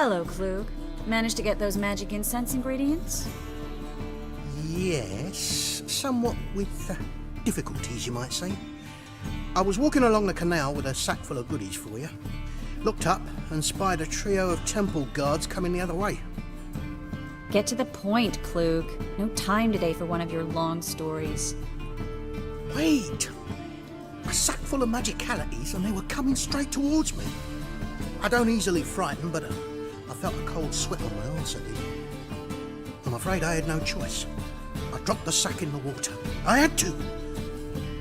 Hello, Klug. Managed to get those magic incense ingredients? Yes, somewhat with difficulties, you might say. I was walking along the canal with a sack full of goodies for you. Looked up and spied a trio of temple guards coming the other way. Get to the point, Klug. No time today for one of your long stories. Wait! A sack full of magicalities and they were coming straight towards me. I don't easily frighten, but I felt a cold sweat on my arse, I did. I'm afraid I had no choice. I dropped the sack in the water. I had to.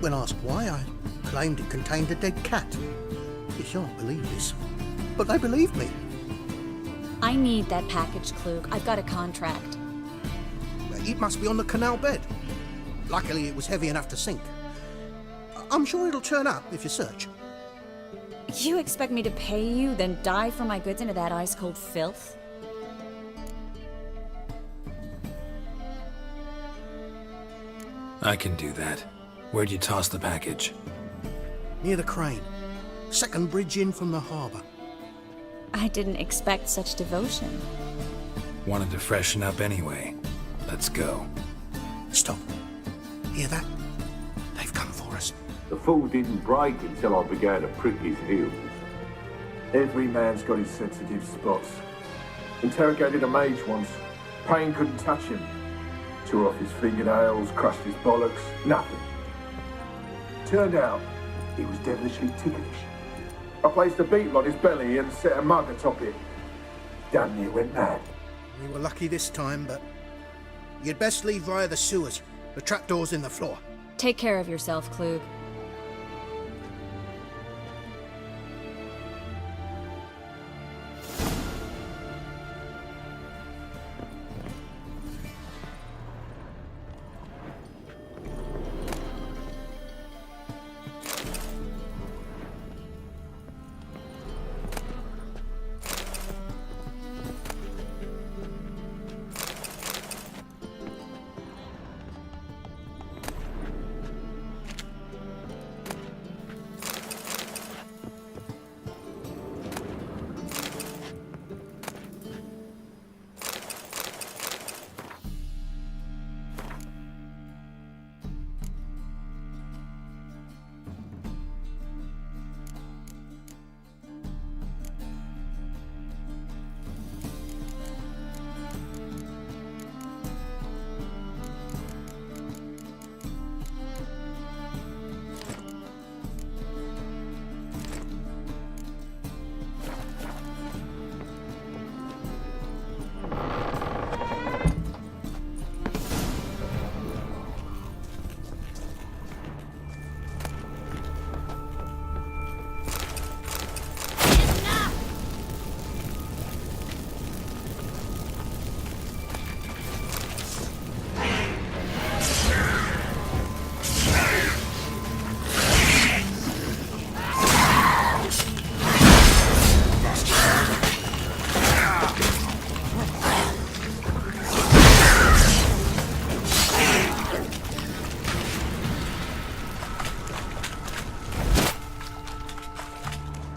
When asked why, I claimed it contained a dead cat. You shan't believe this, but they believed me. I need that package, Klug. I've got a contract. It must be on the canal bed. Luckily, it was heavy enough to sink. I'm sure it'll turn up if you search. You expect me to pay you, then dive for my goods into that ice-cold filth? I can do that. Where'd you toss the package? Near the crane. Second bridge in from the harbour. I didn't expect such devotion. Wanted to freshen up anyway. Let's go. Stop. Hear that? They've come for us. The fool didn't break until I began to prick his heels. Every man's got his sensitive spots. Interrogated a mage once. Pain couldn't touch him. Tore off his fingernails, crushed his bollocks, nothing. Turned out, he was devilishly ticklish. I placed a beetle on his belly and set a mug atop it. Damn near went mad. We were lucky this time, but you'd best leave via the sewers. The trapdoor's in the floor. Take care of yourself, Klug.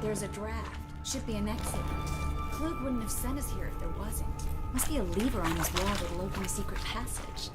There's a draft. Should be an exit. Klug wouldn't have sent us here if there wasn't. Must be a lever on his wall that'll open a secret passage.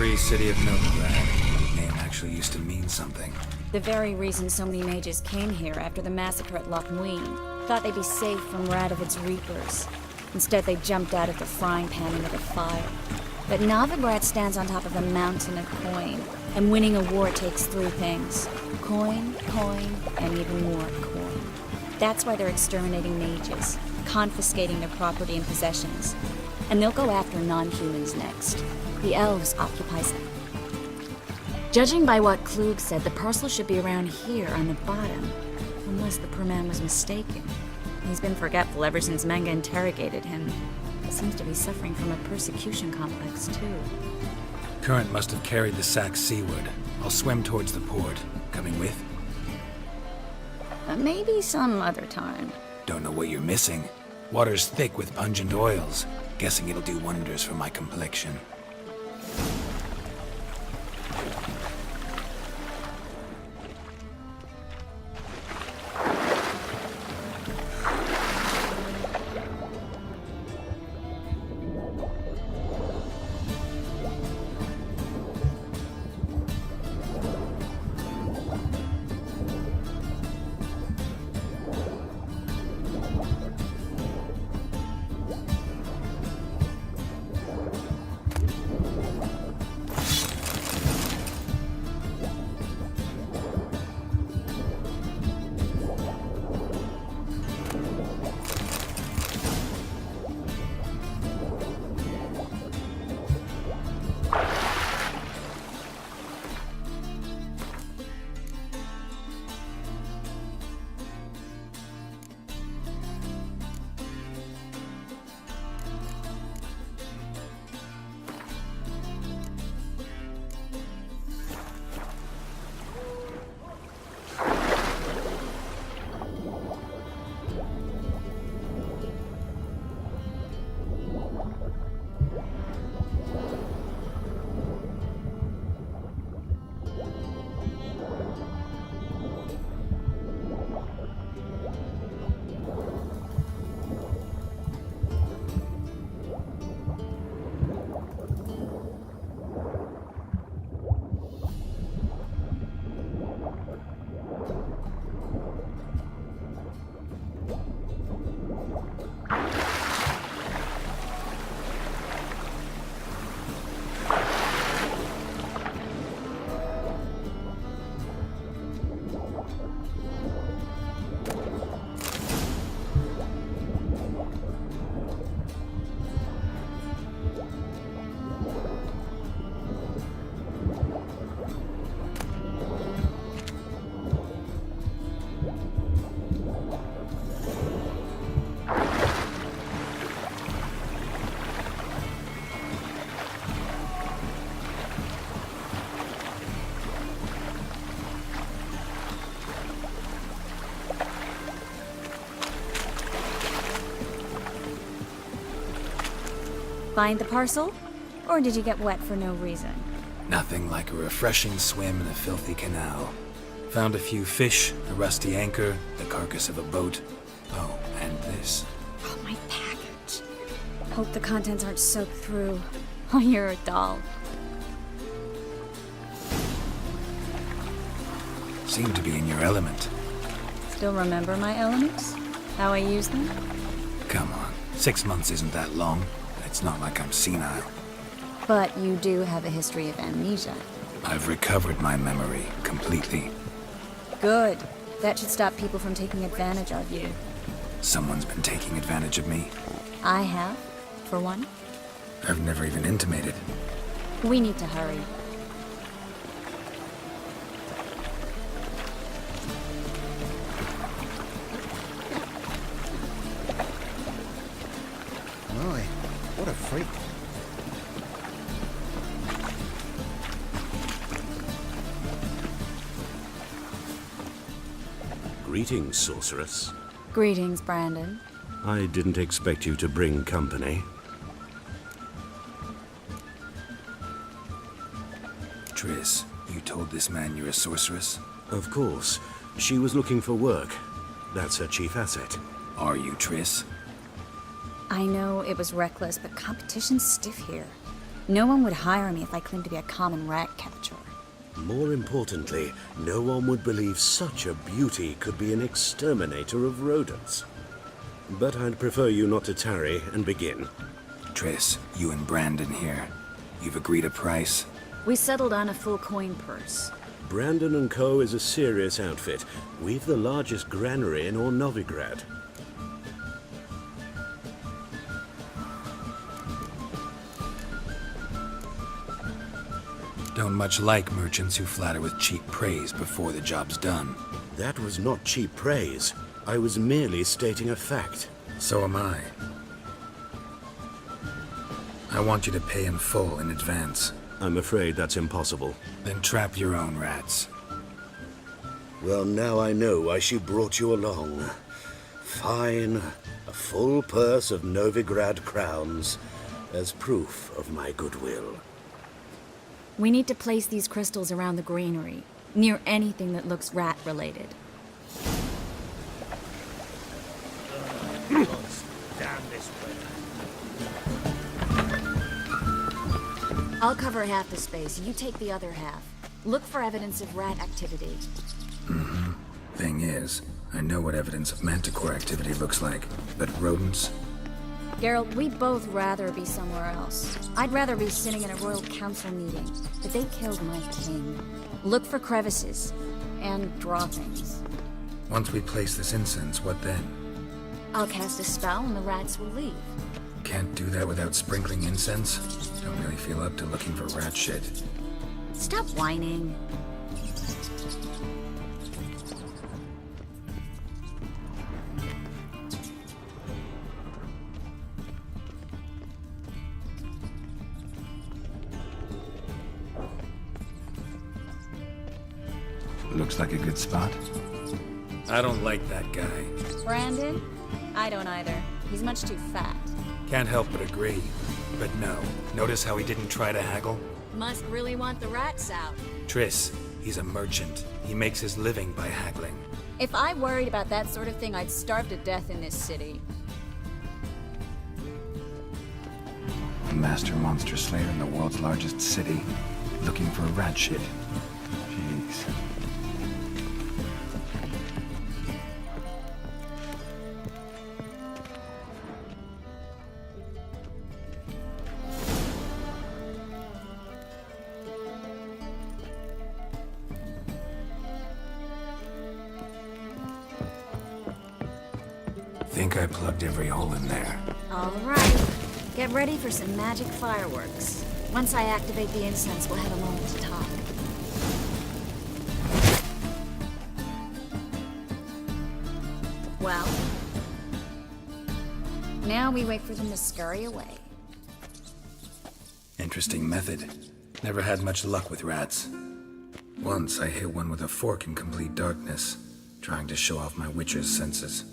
Free City of Novigrad. Name actually used to mean something. The very reason so many mages came here after the massacre at Loch Muin. Thought they'd be safe from Radovic's reapers. Instead, they jumped out of the frying pan into the fire. But Novigrad stands on top of a mountain of coin, and winning a war takes three things. Coin, and even more coin. That's why they're exterminating mages, confiscating their property and possessions. And they'll go after non-humans next. The elves occupy them. Judging by what Klug said, the parcel should be around here on the bottom. Unless the poor man was mistaken. He's been forgetful ever since Manga interrogated him. Seems to be suffering from a persecution complex, too. Current must have carried the sack seaward. I'll swim towards the port. Coming with? Maybe some other time. Don't know what you're missing. Water's thick with pungent oils. Guessing it'll do wonders for my complexion. Find the parcel? Or did you get wet for no reason? Nothing like a refreshing swim in a filthy canal. Found a few fish, a rusty anchor, the carcass of a boat. Oh, and this. Oh, my package. Hope the contents aren't soaked through. Oh, you're a doll. Seem to be in your element. Still remember my elements? How I use them? Come on, 6 months isn't that long. It's not like I'm senile. But you do have a history of amnesia. I've recovered my memory completely. Good. That should stop people from taking advantage of you. Someone's been taking advantage of me. I have, for one. I've never even intimated. We need to hurry. My, what a freak. Greetings, sorceress. Greetings, Brandon. I didn't expect you to bring company. Triss, you told this man you're a sorceress? Of course. She was looking for work. That's her chief asset. Are you, Triss? I know it was reckless, but competition's stiff here. No one would hire me if I claimed to be a common rat catcher. More importantly, no one would believe such a beauty could be an exterminator of rodents. But I'd prefer you not to tarry and begin. Triss, you and Brandon here. You've agreed a price? We settled on a full coin purse. Brandon and Co. is a serious outfit. We've the largest granary in all Novigrad. Don't much like merchants who flatter with cheap praise before the job's done. That was not cheap praise. I was merely stating a fact. So am I. I want you to pay in full in advance. I'm afraid that's impossible. Then trap your own rats. Well, now I know why she brought you along. Fine. A full purse of Novigrad crowns as proof of my goodwill. We need to place these crystals around the granary, near anything that looks rat-related. I'll cover half the space, you take the other half. Look for evidence of rat activity. Thing is, I know what evidence of manticore activity looks like, but rodents? Geralt, we'd both rather be somewhere else. I'd rather be sitting in a royal council meeting, but they killed my king. Look for crevices, and draw things. Once we place this incense, what then? I'll cast a spell and the rats will leave. Can't do that without sprinkling incense? Don't really feel up to looking for rat shit. Stop whining. Looks like a good spot. I don't like that guy. Brandon? I don't either. He's much too fat. Can't help but agree. But no. Notice how he didn't try to haggle? Must really want the rats out. Triss, he's a merchant. He makes his living by haggling. If I worried about that sort of thing, I'd starve to death in this city. A master monster slayer in the world's largest city, looking for rat shit. Jeez. Think I plugged every hole in there. All right. Get ready for some magic fireworks. Once I activate the incense, we'll have a moment to talk. Well, now we wait for them to scurry away. Interesting method. Never had much luck with rats. Once I hit one with a fork in complete darkness, trying to show off my witcher's senses.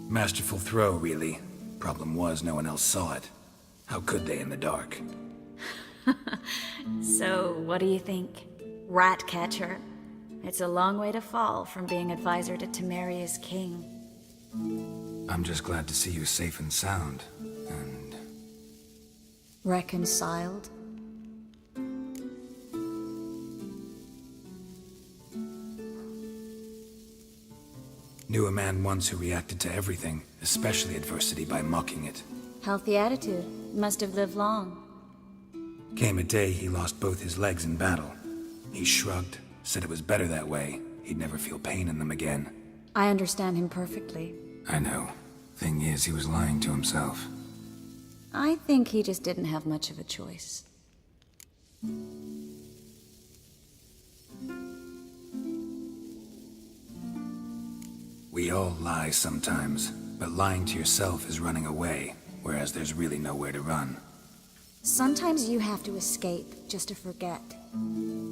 Masterful throw, really. Problem was, no one else saw it. How could they in the dark? So, what do you think? Rat catcher? It's a long way to fall from being advisor to Temeria's king. I'm just glad to see you safe and sound. And Reconciled? knew a man once who reacted to everything, especially adversity, by mocking it. Healthy attitude. Must have lived long. Came a day he lost both his legs in battle. He shrugged, said it was better that way. He'd never feel pain in them again. I understand him perfectly. I know. Thing is, he was lying to himself. I think he just didn't have much of a choice. We all lie sometimes, but lying to yourself is running away, whereas there's really nowhere to run. Sometimes you have to escape just to forget.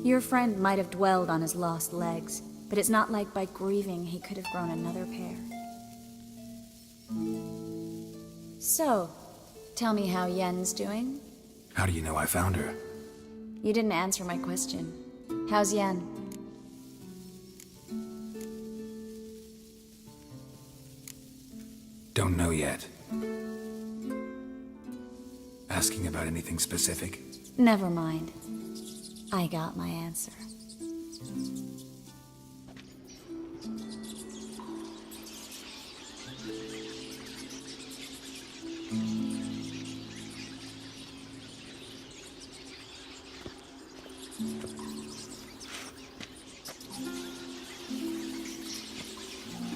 Your friend might have dwelled on his lost legs, but it's not like by grieving he could have grown another pair. So, tell me how Yen's doing? How do you know I found her? You didn't answer my question. How's Yen? Don't know yet. Asking about anything specific? Never mind. I got my answer.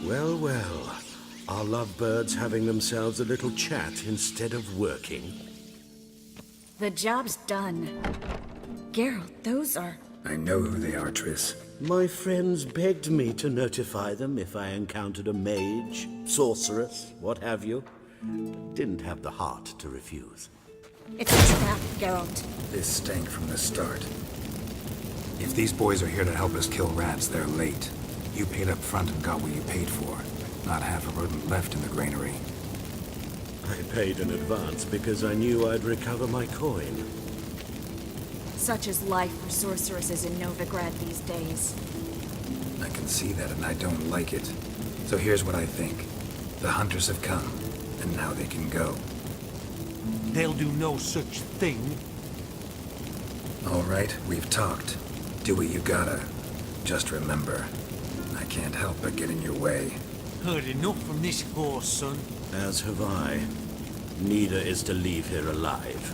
Well, well. Are lovebirds having themselves a little chat instead of working? The job's done. Geralt, those are... I know who they are, Triss. My friends begged me to notify them if I encountered a mage, sorceress, what have you. Didn't have the heart to refuse. It's a trap, Geralt. This stank from the start. If these boys are here to help us kill rats, they're late. You paid up front and got what you paid for. Not half a rodent left in the granary. I paid in advance because I knew I'd recover my coin. Such is life for sorceresses in Novigrad these days. I can see that and I don't like it. So here's what I think. The hunters have come, and now they can go. They'll do no such thing. All right, we've talked. Do what you gotta. Just remember, I can't help but get in your way. Heard enough from this horse, son. As have I. Neither is to leave here alive.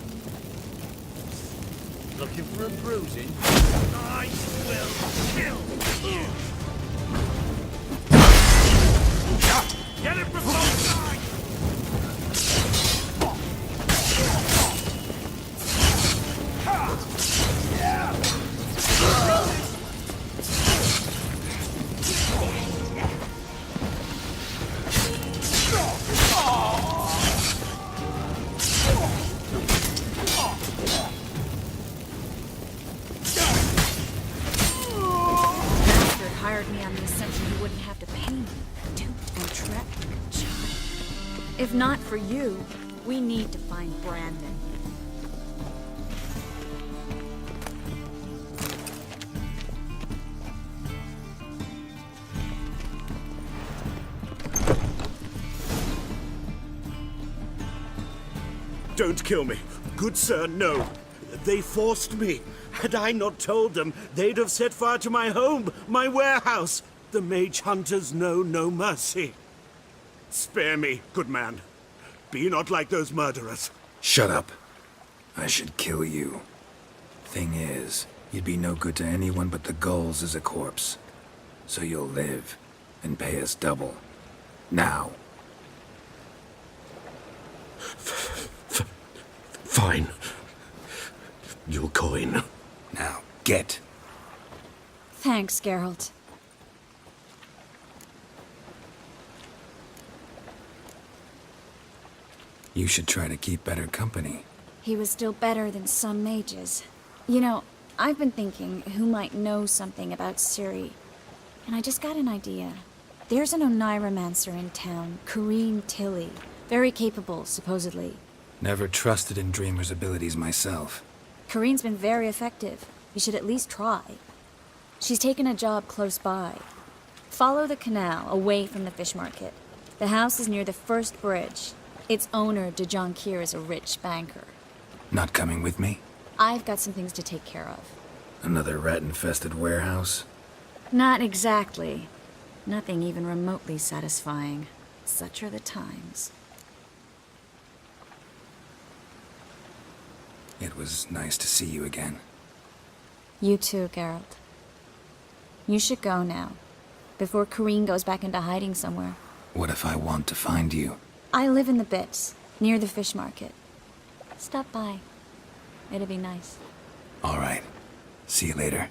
Looking for a bruising? I will kill you! Get it from both sides! Hired me on the assumption he wouldn't have to pay me. Dupe and trap like a child. If not for you, we need to find Brandon. Don't kill me. Good sir, no. They forced me. Had I not told them, they'd have set fire to my home, my warehouse. The mage hunters know no mercy. Spare me, good man. Be not like those murderers. Shut up. I should kill you. Thing is, you'd be no good to anyone but the gulls as a corpse. So you'll live, and pay us double. Now. Fine. Your coin. Now, get. Thanks, Geralt. You should try to keep better company. He was still better than some mages. You know, I've been thinking who might know something about Ciri. And I just got an idea. There's an Oneiromancer in town, Corrine Tilly. Very capable, supposedly. Never trusted in Dreamer's abilities myself. Corrine's been very effective. You should at least try. She's taken a job close by. Follow the canal, away from the fish market. The house is near the first bridge. Its owner, de Jonquier, is a rich banker. Not coming with me? I've got some things to take care of. Another rat-infested warehouse? Not exactly. Nothing even remotely satisfying. Such are the times. It was nice to see you again. You too, Geralt. You should go now, before Corrine goes back into hiding somewhere. What if I want to find you? I live in the Bits, near the fish market. Stop by. It'd be nice. All right. See you later.